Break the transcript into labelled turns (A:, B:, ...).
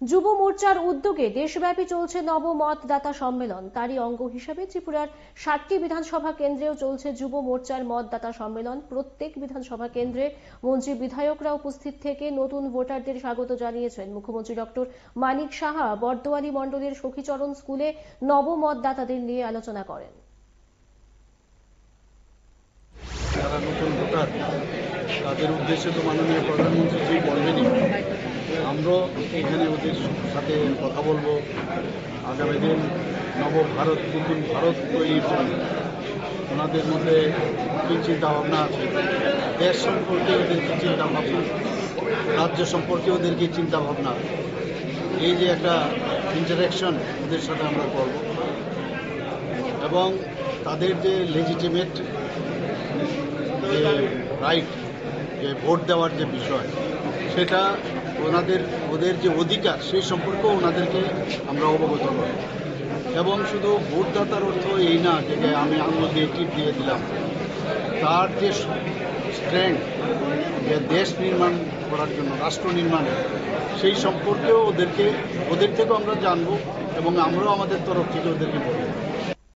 A: যুব মোর্চার উদ্যোগে দেশব্যাপী চলছে নব মতদাতা সম্মেলন। তারই অঙ্গ হিসেবে ত্রিপুরার 60টি বিধানসভা কেন্দ্রেও চলছে যুব মোর্চার মতদাতা সম্মেলন। প্রত্যেক বিধানসভা কেন্দ্রে মন্ত্রী বিধায়করা উপস্থিত থেকে নতুন ভোটারদের স্বাগত জানিয়েছেন। মুখ্যমন্ত্রী ডক্টর মানিক সাহা বর্দোয়ালি মণ্ডলের সখীচরণ স্কুলে নব মতদাতাদের নিয়ে আলোচনা করেন।
B: যারা নতুন ভোটার তাদের উদ্দেশ্যে তো মাননীয় প্রধানমন্ত্রী যে বলবেনই, আমরাও এখানে ওদের সাথে কথা বলবো। আগামী দিন নবভারত, নতুন ভারত তৈরির জন্য ওনাদের মধ্যে কী চিন্তাভাবনা আছে, দেশ সম্পর্কে ওদের কী চিন্তাভাবনা, রাজ্য সম্পর্কে ওদের কী চিন্তাভাবনা, এই যে একটা ইন্টারাকশন ওদের সাথে আমরা করব এবং তাদের যে লেজিটিমেট যে রাইট, যে ভোট দেওয়ার যে বিষয়, সেটা ওদের যে অধিকার সেই সম্পর্কেও ওনাদেরকে আমরা অবগত করব। এবং শুধু ভোটদাতার অর্থ এই না যে আমি আঙুল দিয়ে টিপ দিয়ে দিলাম, তার যে স্ট্রেংথ, যে দেশ নির্মাণ করার জন্য, রাষ্ট্র নির্মাণে, সেই সম্পর্কেও ওদের থেকেও আমরা জানব এবং আমরাও আমাদের তরফ থেকে ওদেরকে বলব।